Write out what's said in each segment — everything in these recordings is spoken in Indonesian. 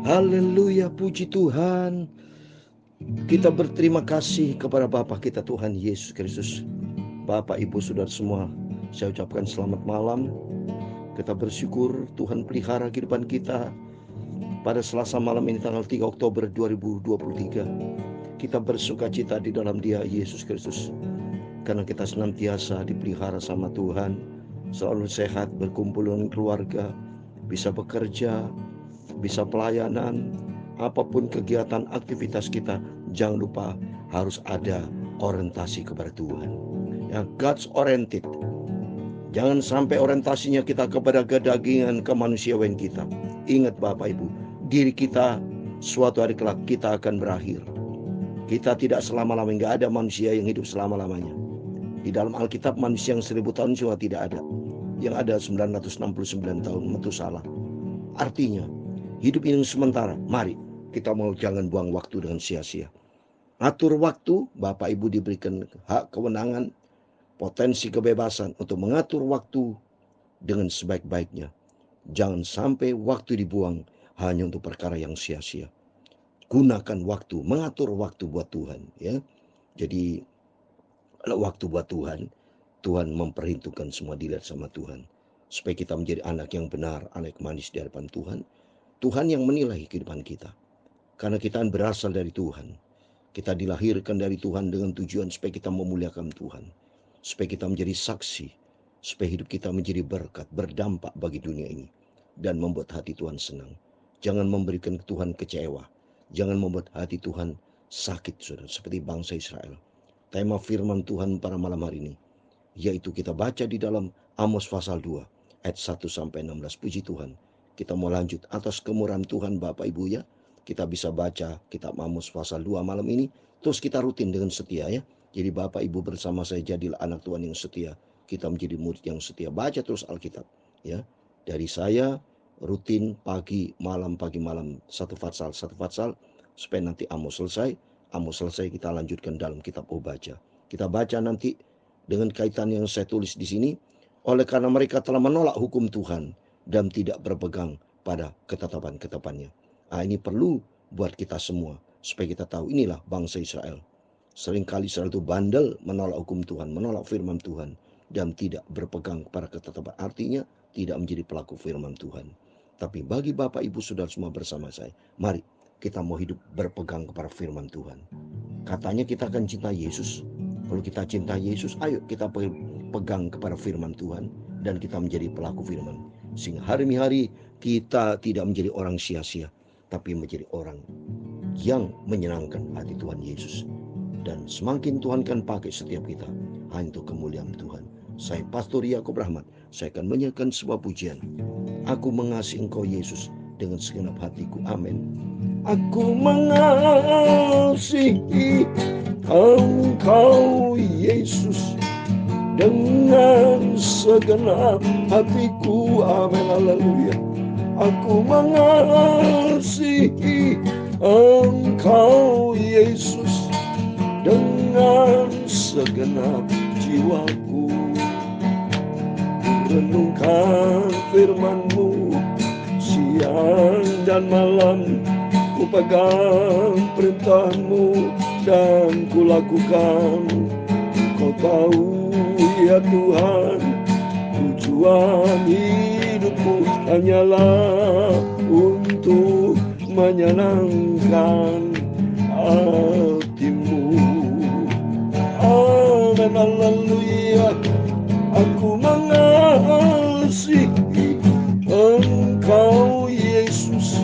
Haleluya, puji Tuhan. Kita berterima kasih kepada Bapa kita Tuhan Yesus Kristus. Bapak, Ibu, Saudara semua, saya ucapkan selamat malam. Kita bersyukur Tuhan pelihara kehidupan kita pada Selasa malam ini tanggal 3 Oktober 2023. Kita bersuka cita di dalam Dia Yesus Kristus, karena kita senantiasa dipelihara sama Tuhan, selalu sehat, berkumpul dengan keluarga, bisa bekerja, bisa pelayanan, apapun kegiatan aktivitas kita, jangan lupa harus ada orientasi kepada Tuhan. Yang God's oriented. Jangan sampai orientasinya kita kepada kedagingan, kemanusiaan kita. Ingat Bapak Ibu, diri kita suatu hari kelak kita akan berakhir. Kita tidak selama-lamanya, enggak ada manusia yang hidup selama-lamanya. Di dalam Alkitab manusia yang 1000 tahun juga tidak ada. Yang ada 969 tahun, itu salah. Artinya, hidup ini sementara. Mari kita mau jangan buang waktu dengan sia-sia. Atur waktu, Bapak Ibu diberikan hak kewenangan, potensi kebebasan untuk mengatur waktu dengan sebaik-baiknya. Jangan sampai waktu dibuang hanya untuk perkara yang sia-sia. Gunakan waktu, mengatur waktu buat Tuhan, ya. Jadi kalau waktu buat Tuhan, Tuhan memperhitungkan semua dilihat sama Tuhan. Supaya kita menjadi anak yang benar, anak manis di hadapan Tuhan. Tuhan yang menilai kehidupan kita. Karena kita berasal dari Tuhan. Kita dilahirkan dari Tuhan dengan tujuan supaya kita memuliakan Tuhan. Supaya kita menjadi saksi. Supaya hidup kita menjadi berkat, berdampak bagi dunia ini. Dan membuat hati Tuhan senang. Jangan memberikan Tuhan kecewa. Jangan membuat hati Tuhan sakit, saudara. Seperti bangsa Israel. Tema firman Tuhan pada malam hari ini, yaitu kita baca di dalam Amos pasal 2, ayat 1-16. Puji Tuhan. Kita mau lanjut atas kemurahan Tuhan Bapak Ibu, ya. Kita bisa baca kitab Amos pasal 2 malam ini. Terus kita rutin dengan setia, ya. Jadi Bapak Ibu bersama saya jadilah anak Tuhan yang setia. Kita menjadi murid yang setia. Baca terus Alkitab, ya. Dari saya rutin pagi malam satu fatsal. Supaya nanti Amos selesai kita lanjutkan dalam kitab Obaja. Kita baca nanti dengan kaitan yang saya tulis di sini. Oleh karena mereka telah menolak hukum Tuhan dan tidak berpegang pada ketetapan-ketetapannya. Ini perlu buat kita semua. Supaya kita tahu inilah bangsa Israel. Seringkali Israel itu bandel menolak hukum Tuhan, menolak firman Tuhan. Dan tidak berpegang pada ketetapan. Artinya tidak menjadi pelaku firman Tuhan. Tapi bagi Bapak Ibu Saudara semua bersama saya, mari kita mau hidup berpegang kepada firman Tuhan. Katanya kita akan cinta Yesus. Kalau kita cinta Yesus, ayo kita pegang kepada firman Tuhan. Dan kita menjadi pelaku firman. Sehingga hari-hari kita tidak menjadi orang sia-sia. Tapi menjadi orang yang menyenangkan hati Tuhan Yesus. Dan semakin Tuhan kan pakai setiap kita hanya untuk kemuliaan Tuhan. Saya Pastor Yakub Rahmat. Saya akan menyanyikan sebuah pujian. Aku mengasihi Engkau Yesus dengan segenap hatiku. Amin. Aku mengasihi Engkau Yesus dengan segenap hatiku. Amin. Haleluya. Aku mengasihi Engkau Yesus dengan segenap jiwaku. Renungkan firman-Mu siang dan malam. Ku pegang perintah-Mu dan ku lakukan. Kau tahu ya Tuhan, tujuan hidupku hanyalah untuk menyenangkan hati-Mu. Amin. Haleluya. Aku mengasihi Engkau Yesus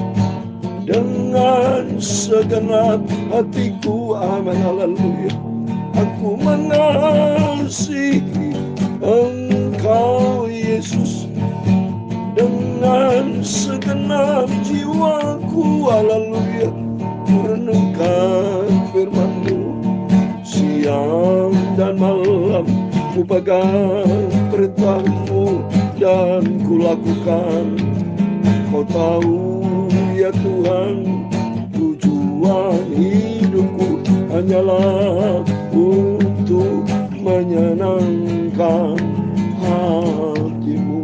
dengan segenap hatiku. Amin. Haleluya. Aku mengasihi Engkau Yesus dengan segenap jiwaku. Haleluya. Renungkan firman-Mu siang dan malam. Ku pegang perintah-Mu dan ku lakukan. Kau tahu ya Tuhan, tujuan hidupku hanyalah untuk menyenangkan hati-Mu.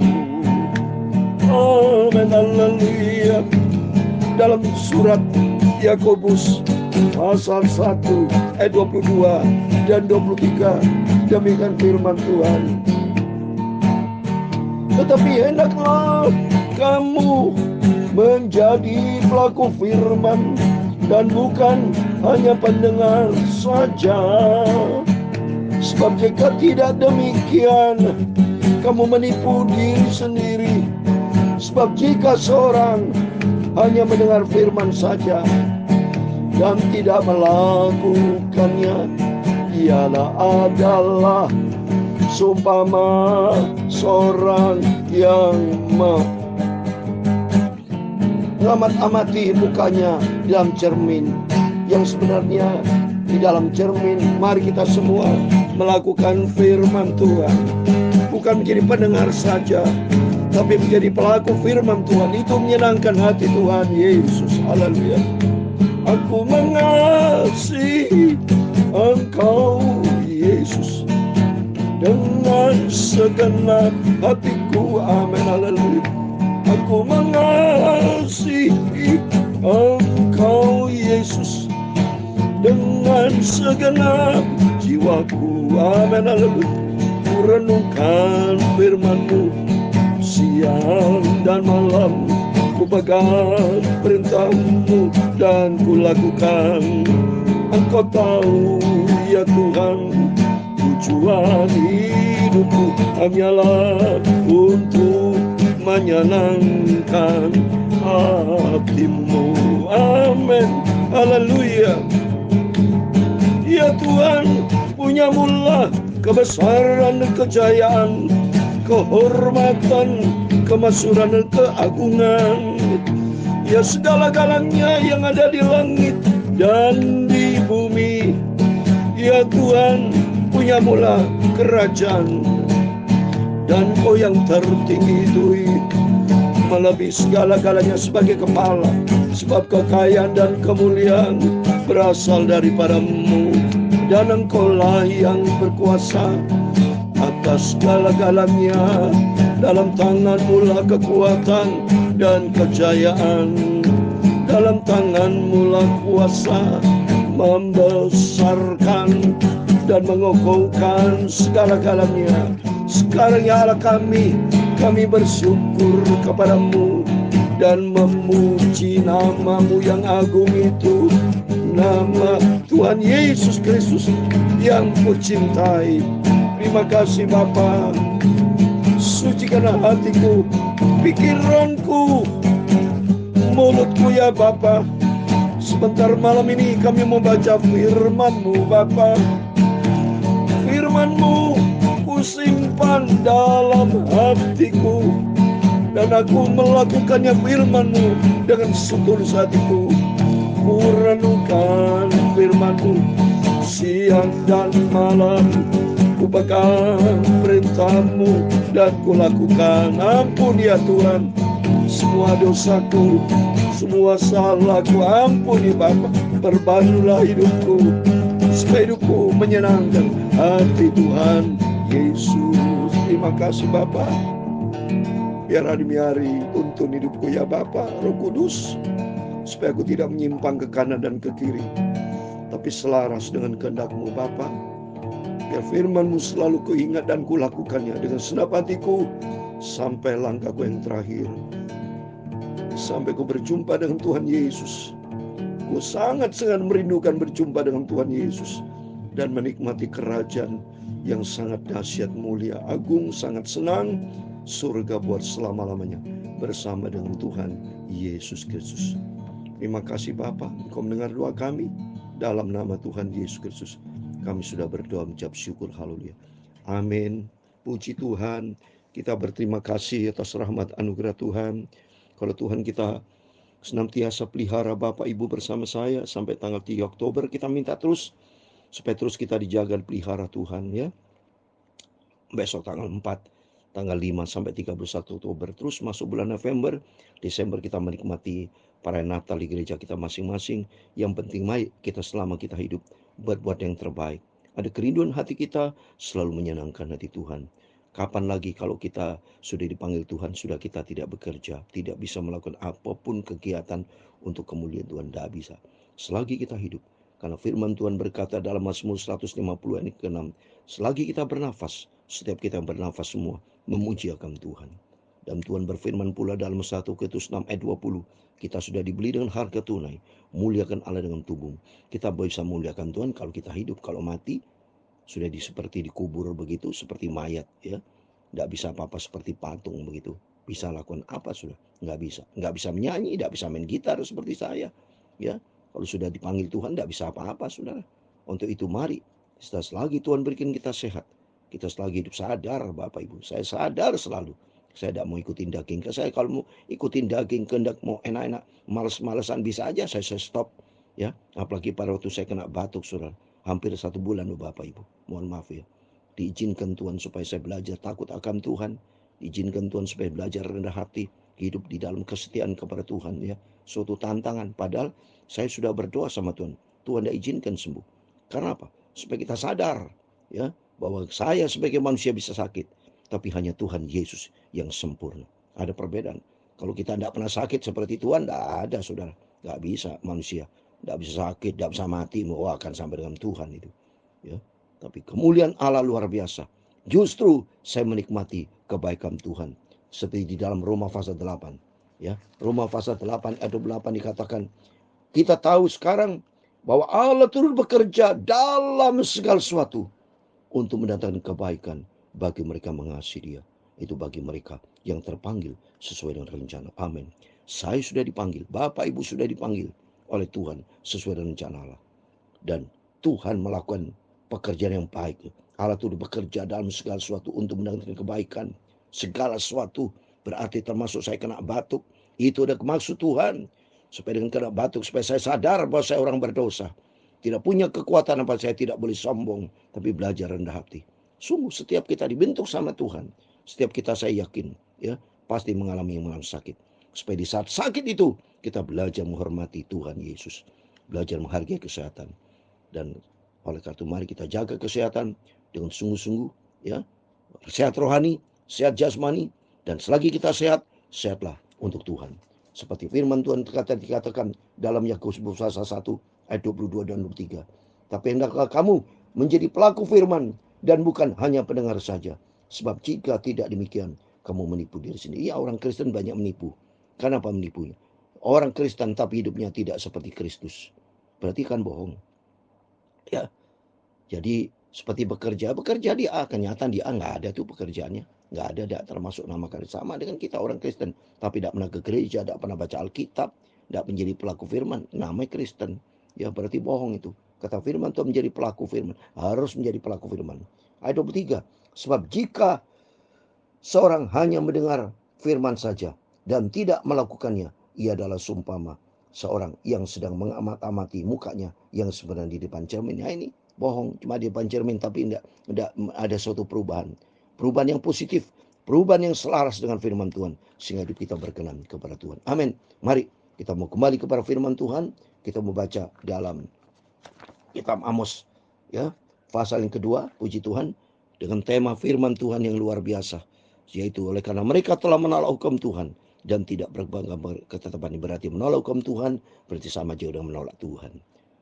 Amin. Haleluya. dalam surat Yakobus pasal 1 ayat 22 dan 23. Demikian firman Tuhan. Tetapi hendaklah kamu menjadi pelaku firman dan bukan hanya pendengar saja. Sebab jika tidak demikian, kamu menipu diri sendiri. Sebab jika seorang hanya mendengar firman saja dan tidak melakukannya, ialah adalah seumpama seorang yang mengamat-amati mukanya di dalam cermin, yang sebenarnya di dalam cermin. Mari kita semua melakukan firman Tuhan, bukan menjadi pendengar saja, tapi menjadi pelaku firman Tuhan. Itu menyenangkan hati Tuhan Yesus. Haleluya. Aku mengasihi Engkau Yesus dengan segenap hatiku. Amin. Haleluya. Aku mengasihi Engkau Yesus dengan segenap jiwaku. Amin. Haleluya. Ku renungkan firman-Mu siang dan malam, ku pegang perintah-Mu dan ku lakukan. Engkau tahu ya Tuhan, tujuan hidupku hanyalah untuk menyenangkan hati-Mu. Amin. Haleluya. Ya Tuhan, punya-Mu-lah kebesaran dan kejayaan, kehormatan, kemasyhuran dan keagungan. Ya segala-galanya yang ada di langit dan di bumi. Ya Tuhan, punya-Mu-lah kerajaan, dan Kau yang tertinggi itu melebihi segala-galanya sebagai kepala. Sebab kekayaan dan kemuliaan berasal daripada-Mu, dan Engkau-lah yang berkuasa atas segala-galanya. Dalam tangan-Mu-lah kekuatan dan kejayaan, dalam tangan-Mu-lah kuasa membesarkan dan mengokohkan segala-galanya. Sekarang ya Allah kami bersyukur kepada-Mu dan memuji nama-Mu yang agung itu, nama Tuhan Yesus Kristus yang Ku cintai. Terima kasih Bapa. Sucikanlah hatiku, pikiranku, mulutku ya Bapa. Sebentar malam ini kami membaca firman-Mu Bapa. Firman-Mu Ku simpan dalam hatiku, dan aku melakukannya firman-Mu dengan setulus hatiku. Ku renungkan firman-Mu siang dan malam, ku pegang perintah-Mu dan ku lakukan. Ampun ya Tuhan semua dosaku, semua salahku. Ampuni Bapa, perbaikilah hidupku supaya hidupku menyenangkan hati Tuhan Yesus. Terima kasih Bapa. Biar hari-hari tuntun hidupku ya Bapa, Roh Kudus, supaya aku tidak menyimpang ke kanan dan ke kiri, tapi selaras dengan kehendak-Mu Bapa. Biar firman-Mu selalu kuingat dan kulakukannya dengan senap hatiku sampai langkahku yang terakhir, sampai ku berjumpa dengan Tuhan Yesus. Ku sangat-sangat merindukan berjumpa dengan Tuhan Yesus dan menikmati kerajaan yang sangat dahsyat, mulia, agung, sangat senang, surga buat selama-lamanya bersama dengan Tuhan Yesus Kristus. Terima kasih Bapa, Engkau mendengar doa kami. Dalam nama Tuhan Yesus Kristus kami sudah berdoa mengucap syukur. Haleluya. Amin. Puji Tuhan. Kita berterima kasih atas rahmat anugerah Tuhan. Kalau Tuhan kita senantiasa pelihara Bapak Ibu bersama saya sampai tanggal 3 Oktober, kita minta terus supaya terus kita dijaga dan pelihara Tuhan ya. Besok tanggal 4, tanggal 5 sampai 31 Oktober. Terus masuk bulan November, Desember kita menikmati perayaan Natal di gereja kita masing-masing. Yang penting mari kita selama kita hidup buat yang terbaik. Ada kerinduan hati kita selalu menyenangkan hati Tuhan. Kapan lagi kalau kita sudah dipanggil Tuhan, sudah kita tidak bekerja, tidak bisa melakukan apapun kegiatan untuk kemuliaan Tuhan, tidak bisa. Selagi kita hidup, karena firman Tuhan berkata dalam Mazmur 150 ayat ke-6, selagi kita bernafas, setiap kita bernafas semua memuji akan Tuhan. Dan Tuhan berfirman pula dalam 1 Korintus 6 ayat 20, kita sudah dibeli dengan harga tunai, muliakan Allah dengan tubuh. Kita bisa muliakan Tuhan kalau kita hidup, kalau mati sudah seperti dikubur begitu, seperti mayat ya. Tidak bisa apa-apa seperti patung begitu. Bisa lakukan apa sudah? Nggak bisa. Nggak bisa menyanyi, tidak bisa main gitar seperti saya. Ya, kalau sudah dipanggil Tuhan tidak bisa apa-apa saudara. Untuk itu mari, selagi Tuhan berikan kita sehat, kita selagi hidup sadar Bapak Ibu. Saya sadar selalu. Saya tidak mau ikutin daging. Saya kalau mau ikutin daging, kehendak mau enak-enak, males-malesan bisa aja saya stop. Ya, apalagi pada waktu saya kena batuk saudara. Hampir 1 bulan Bapak Ibu. Mohon maaf ya. Diizinkan Tuhan supaya saya belajar takut akan Tuhan. Diizinkan Tuhan supaya belajar rendah hati. Hidup di dalam kesetiaan kepada Tuhan ya. Suatu tantangan. Padahal saya sudah berdoa sama Tuhan. Tuhan tidak izinkan sembuh. Karena apa? Supaya kita sadar ya, bahwa saya sebagai manusia bisa sakit. Tapi hanya Tuhan Yesus yang sempurna. Ada perbedaan. Kalau kita tidak pernah sakit seperti Tuhan, tidak ada saudara. Tidak bisa manusia. Tidak bisa sakit, tidak bisa mati, mau akan sampai dengan Tuhan itu. Ya, tapi kemuliaan Allah luar biasa. Justru saya menikmati kebaikan Tuhan. Seperti di dalam Roma pasal 8. Ya, Roma pasal 8 ayat 28 dikatakan, kita tahu sekarang bahwa Allah turut bekerja dalam segala sesuatu untuk mendatangkan kebaikan bagi mereka mengasihi Dia. Itu bagi mereka yang terpanggil sesuai dengan rencana. Amin. Saya sudah dipanggil, Bapak Ibu sudah dipanggil oleh Tuhan sesuai dengan rencana Allah. Dan Tuhan melakukan pekerjaan yang baik. Allah itu bekerja dalam segala sesuatu untuk mendatangkan kebaikan. Segala sesuatu berarti termasuk saya kena batuk. Itu ada maksud Tuhan. Supaya dengan kena batuk, supaya saya sadar bahwa saya orang berdosa. Tidak punya kekuatan apa, saya tidak boleh sombong. Tapi belajar rendah hati. Sungguh setiap kita dibentuk sama Tuhan. Setiap kita saya yakin ya pasti mengalami sakit. Supaya di saat sakit itu kita belajar menghormati Tuhan Yesus. Belajar menghargai kesehatan. Dan oleh karena itu mari kita jaga kesehatan dengan sungguh-sungguh ya. Sehat rohani, sehat jasmani, dan selagi kita sehat, sehatlah untuk Tuhan. Seperti firman Tuhan dikatakan dalam Yakobus pasal 1 ayat 22 dan 23. Tapi hendaklah kamu menjadi pelaku firman dan bukan hanya pendengar saja. Sebab jika tidak demikian, kamu menipu diri sendiri. Ya, orang Kristen banyak menipu. Kenapa menipunya? Orang Kristen tapi hidupnya tidak seperti Kristus. Berarti kan bohong. Ya, jadi seperti bekerja dia kenyataan dia nggak ada tuh pekerjaannya, nggak ada, tidak termasuk nama Kristus. Sama dengan kita orang Kristen, tapi tidak pernah ke gereja, tidak pernah baca Alkitab, tidak menjadi pelaku firman, namanya Kristen. Ya berarti bohong itu. Kata firman Tuhan menjadi pelaku firman, harus menjadi pelaku firman. Ayat 23, sebab jika seorang hanya mendengar firman saja dan tidak melakukannya, ia adalah sumpama seorang yang sedang mengamat-amati mukanya yang sebenarnya di depan cermin. Nah ini bohong, cuma di depan cermin tapi tidak ada suatu perubahan. Perubahan yang positif, perubahan yang selaras dengan firman Tuhan sehingga hidup kita berkenan kepada Tuhan. Amin. Mari kita mau kembali kepada firman Tuhan. Kita mau baca dalam kitab Amos ya, pasal yang kedua, puji Tuhan, dengan tema firman Tuhan yang luar biasa, yaitu oleh karena mereka telah menolak hukum Tuhan dan tidak berbangga ketetapan. Berarti menolak hukum Tuhan berarti sama jauh dengan menolak Tuhan.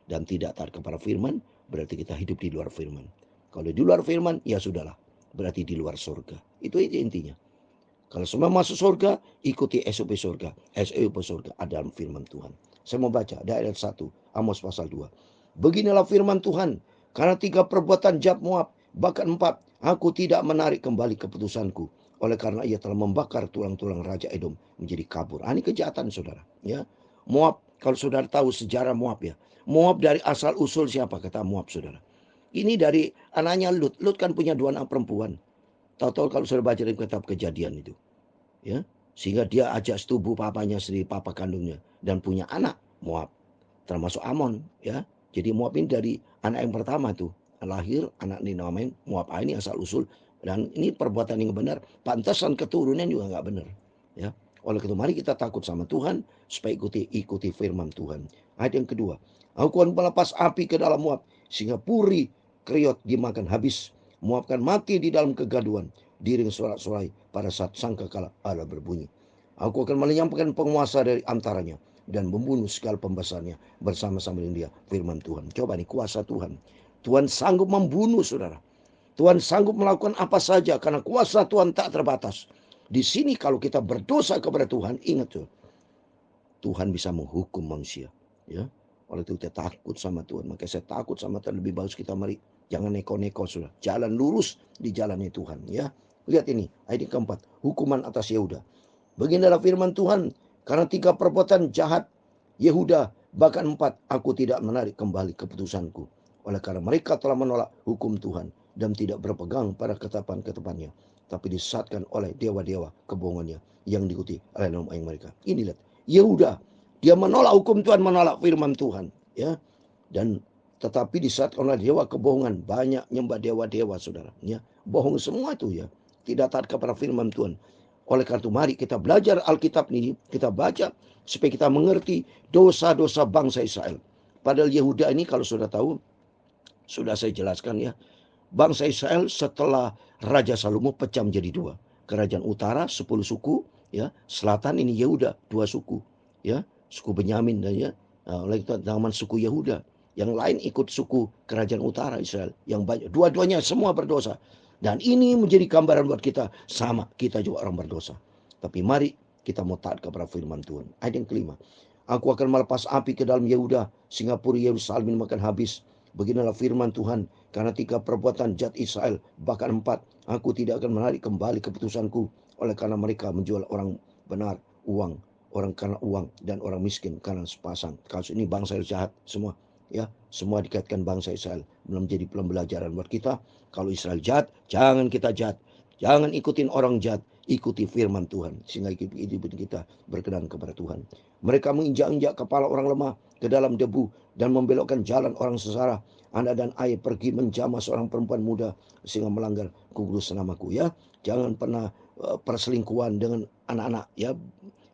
Dan tidak taat kepada firman berarti kita hidup di luar firman. Kalau di luar firman ya sudahlah, berarti di luar surga. Itu intinya. Kalau semua masuk surga, ikuti SOP surga. SOP surga ada dalam firman Tuhan. Saya mau baca dari ayat 1 Amos pasal 2. Beginilah firman Tuhan, karena 3 perbuatan Jab Moab, bahkan 4, aku tidak menarik kembali keputusanku. Oleh karena ia telah membakar tulang-tulang Raja Edom menjadi kabur. Ini kejahatan saudara. Ya, Moab, kalau saudara tahu sejarah Moab ya. Moab dari asal usul siapa kata Moab saudara? Ini dari anaknya Lut. Lut kan punya 2 anak perempuan. Tahu-tahu kalau saudara baca di kitab Kejadian itu. Ya, sehingga dia ajak setubuh papanya sendiri, papa kandungnya. Dan punya anak Moab. Termasuk Amon. Ya, jadi Moab ini dari anak yang pertama tuh. Lahir anak dinamain Moab. Ini asal usul. Dan ini perbuatan yang benar. Pantasan keturunan juga nggak benar. Ya. Oleh itu mari kita takut sama Tuhan supaya ikuti firman Tuhan. Ayat yang kedua. Aku akan melepas api ke dalam Moab sehingga puri Kriot dimakan habis. Moab akan mati di dalam kegaduhan diring sorak-sorai pada saat sangkakala Allah berbunyi. Aku akan menyampaikan penguasa dari antaranya dan membunuh segala pembesarnya bersama-sama dengan dia. Firman Tuhan. Coba nih kuasa Tuhan. Tuhan sanggup membunuh saudara. Tuhan sanggup melakukan apa saja karena kuasa Tuhan tak terbatas. Di sini kalau kita berdosa kepada Tuhan, ingat tuh, Tuhan bisa menghukum manusia. Ya, oleh itu kita takut sama Tuhan. Maka saya takut sama Tuhan. Lebih bagus kita mari jangan neko-neko sudah. Jalan lurus di jalannya Tuhan. Ya, lihat ini ayat yang keempat. Hukuman atas Yehuda. Beginilah firman Tuhan. Karena 3 perbuatan jahat Yehuda, bahkan 4, aku tidak menarik kembali keputusanku. Oleh karena mereka telah menolak hukum Tuhan dan tidak berpegang pada ketetapan-ketetapannya, tapi disesatkan oleh dewa-dewa kebohongannya yang diikuti oleh nama mereka. Ini lihat, Yehuda, dia menolak hukum Tuhan, menolak firman Tuhan, ya. Dan tetapi disesatkan oleh dewa kebohongan, banyak nyembah dewa-dewa saudara, ya. Bohong semua itu ya, tidak taat kepada firman Tuhan. Oleh karena itu mari kita belajar Alkitab ini, kita baca supaya kita mengerti dosa-dosa bangsa Israel. Padahal Yehuda ini kalau sudah tahu, sudah saya jelaskan ya. Bangsa Israel setelah Raja Salomo pecah menjadi 2. Kerajaan utara 10 suku, ya. Selatan ini Yehuda 2 suku, ya. Suku Benyamin dan ya. Oleh itu zaman suku Yehuda. Yang lain ikut suku kerajaan utara Israel yang banyak. Dua-duanya semua berdosa. Dan ini menjadi gambaran buat kita. Sama, kita juga orang berdosa. Tapi mari kita mau taat kepada firman Tuhan. Ayat yang kelima. Aku akan melepas api ke dalam Yehuda, sehingga puri Yerusalem makan habis. Beginilah firman Tuhan. Karena 3 perbuatan jahat Israel, bahkan 4, aku tidak akan menarik kembali keputusanku. Oleh karena mereka menjual orang benar uang, orang karena uang, dan orang miskin karena sepasang. Kasus ini bangsa Israel jahat semua. Ya, semua dikaitkan bangsa Israel. Belum jadi pembelajaran buat kita. Kalau Israel jahat, jangan kita jahat. Jangan ikutin orang jahat, ikuti firman Tuhan. Sehingga hidup kita berkenan kepada Tuhan. Mereka menginjak-injak kepala orang lemah ke dalam debu dan membelokkan jalan orang sesara. Anak dan ayah pergi menjamah seorang perempuan muda sehingga melanggar kudus namaku. Ya, jangan pernah perselingkuhan dengan anak-anak. Ya,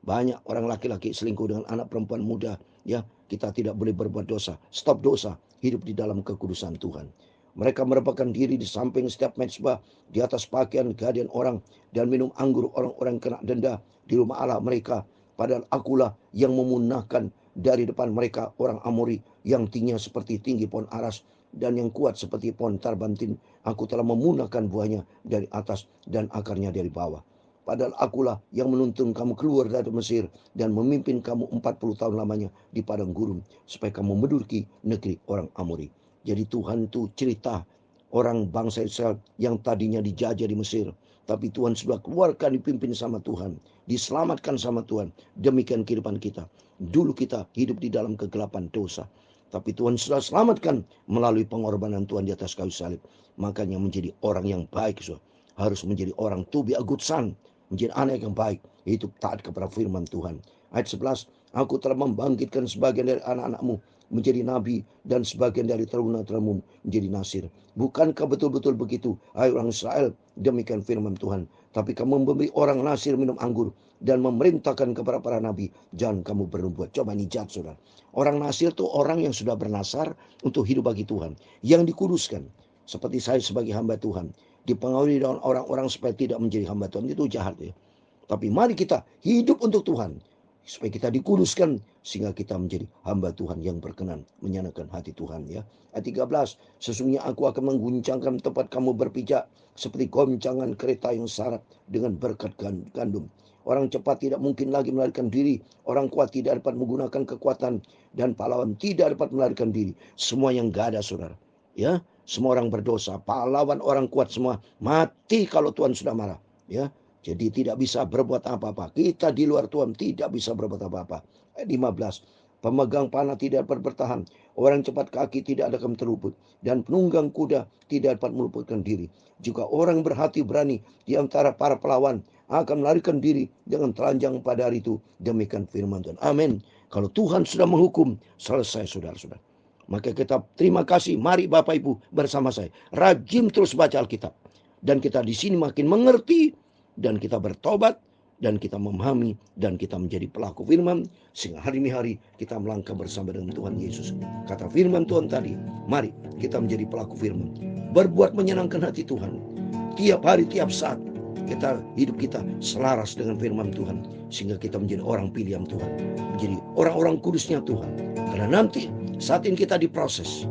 banyak orang laki-laki selingkuh dengan anak perempuan muda. Ya, kita tidak boleh berbuat dosa. Stop dosa. Hidup di dalam kekudusan Tuhan. Mereka merebahkan diri di samping setiap mezbah, di atas pakaian gadian orang, dan minum anggur orang-orang kena denda di rumah Allah mereka. Padahal akulah yang memunahkan dari depan mereka orang Amori yang tingginya seperti tinggi pohon aras dan yang kuat seperti pohon tarbantin. Aku telah memunahkan buahnya dari atas dan akarnya dari bawah. Padahal akulah yang menuntun kamu keluar dari Mesir dan memimpin kamu 40 tahun lamanya di padang gurun supaya kamu menduduki negeri orang Amori. Jadi Tuhan itu cerita orang bangsa Israel yang tadinya dijajah di Mesir. Tapi Tuhan sudah keluarkan, dipimpin sama Tuhan. Diselamatkan sama Tuhan. Demikian kehidupan kita. Dulu kita hidup di dalam kegelapan dosa. Tapi Tuhan sudah selamatkan melalui pengorbanan Tuhan di atas kayu salib. Makanya menjadi orang yang baik. Harus menjadi orang to be a good son. Menjadi anak yang baik. Itu taat kepada firman Tuhan. Ayat 11. Aku telah membangkitkan sebagian dari anak-anakmu menjadi nabi dan sebagian dari teruna-terunamu menjadi nasir. Bukankah betul-betul begitu, hai orang Israel? Demikian firman Tuhan. Tapi kamu memberi orang nasir minum anggur dan memerintahkan kepada para nabi, jangan kamu bernubuat. Coba ini jahat saudara. Orang nasir itu orang yang sudah bernasar untuk hidup bagi Tuhan, yang dikuduskan. Seperti saya sebagai hamba Tuhan, dipengaruhi dengan orang-orang supaya tidak menjadi hamba Tuhan, itu jahat ya. Tapi mari kita hidup untuk Tuhan, supaya kita dikuduskan sehingga kita menjadi hamba Tuhan yang berkenan, menyenangkan hati Tuhan ya. Ayat 13, sesungguhnya aku akan mengguncangkan tempat kamu berpijak seperti goncangan kereta yang syarat dengan berkat gandum. Orang cepat tidak mungkin lagi melarikan diri, orang kuat tidak dapat menggunakan kekuatan, dan pahlawan tidak dapat melarikan diri. Semua yang gak ada saudara ya, semua orang berdosa, pahlawan orang kuat semua mati kalau Tuhan sudah marah ya. Jadi tidak bisa berbuat apa-apa. Kita di luar Tuhan tidak bisa berbuat apa-apa. Ayat 15. Pemegang panah tidak dapat bertahan. Orang cepat kaki tidak akan terluput. Dan penunggang kuda tidak dapat meluputkan diri. Juga orang berhati berani di antara para pelawan akan melarikan diri dengan telanjang pada hari itu. Demikian firman Tuhan. Amin. Kalau Tuhan sudah menghukum, selesai saudara-saudara. Maka kita terima kasih. Mari Bapak Ibu bersama saya. Rajin terus baca Alkitab. Dan kita di sini makin mengerti. Dan kita bertobat, dan kita memahami, dan kita menjadi pelaku firman, sehingga hari demi hari kita melangkah bersama dengan Tuhan Yesus. Kata firman Tuhan tadi, mari kita menjadi pelaku firman, berbuat menyenangkan hati Tuhan, tiap hari, tiap saat, hidup kita selaras dengan firman Tuhan, sehingga kita menjadi orang pilihan Tuhan, menjadi orang-orang kudusnya Tuhan. Karena nanti saat ini kita diproses,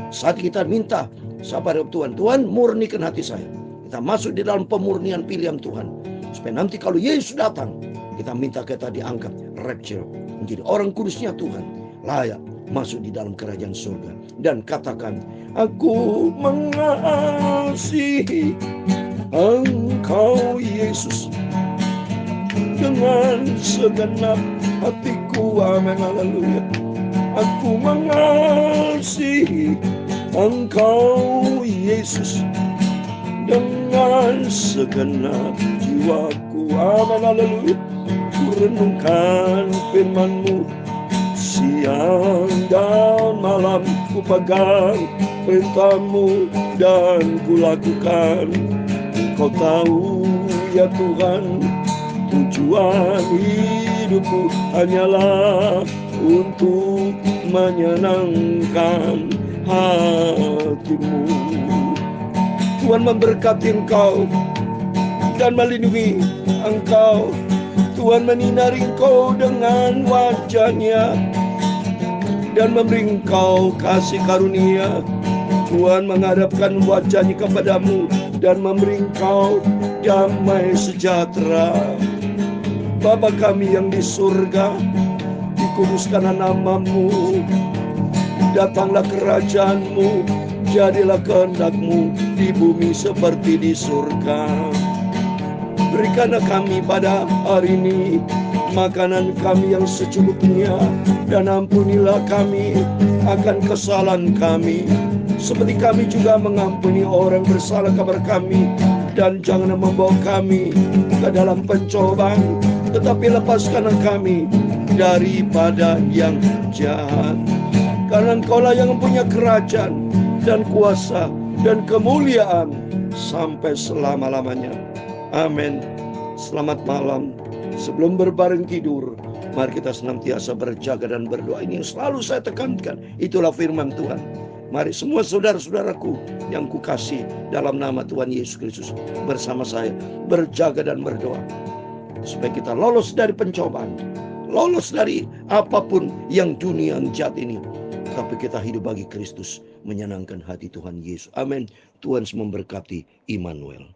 saat kita minta sabar Tuhan, Tuhan murnikan hati saya. Kita masuk di dalam pemurnian pilihan Tuhan, supaya nanti kalau Yesus datang, kita minta kita diangkat, rapture, menjadi orang kudusnya Tuhan, layak masuk di dalam kerajaan surga. Dan katakan, aku mengasihi Engkau Yesus dengan segenap hatiku. Amin, haleluya. Aku mengasihi Engkau Yesus dengan segenap jiwaku. Amin, haleluya. Ku renungkan firman-Mu siang dan malam, ku pegang perintah-Mu dan ku lakukan. Kau tahu ya Tuhan, tujuan hidupku hanyalah untuk menyenangkan hati-Mu. Tuhan memberkati Engkau dan melindungi Engkau. Tuhan menyinari Engkau dengan wajah-Nya dan memberi Engkau kasih karunia. Tuhan menghadapkan wajah-Nya kepadamu dan memberi Engkau damai sejahtera. Bapa kami yang di surga, dikuduskanlah nama-Mu, datanglah kerajaan-Mu, jadilah kehendak-Mu di bumi seperti di surga. Berikanlah kami pada hari ini makanan kami yang secukupnya, dan ampunilah kami akan kesalahan kami, seperti kami juga mengampuni orang bersalah kepada kami. Dan jangan membawa kami ke dalam pencobaan, tetapi lepaskanlah kami daripada yang jahat. Karena Engkaulah yang mempunyai kerajaan dan kuasa dan kemuliaan sampai selama-lamanya. Amin. Selamat malam. Sebelum berbaring tidur, mari kita senantiasa berjaga dan berdoa. Ini yang selalu saya tekankan. Itulah firman Tuhan. Mari semua saudara-saudaraku yang kukasih dalam nama Tuhan Yesus Kristus, bersama saya berjaga dan berdoa, supaya kita lolos dari pencobaan, lolos dari apapun yang dunia jahat ini, tapi kita hidup bagi Kristus, menyenangkan hati Tuhan Yesus. Amin. Tuhan memberkati. Immanuel.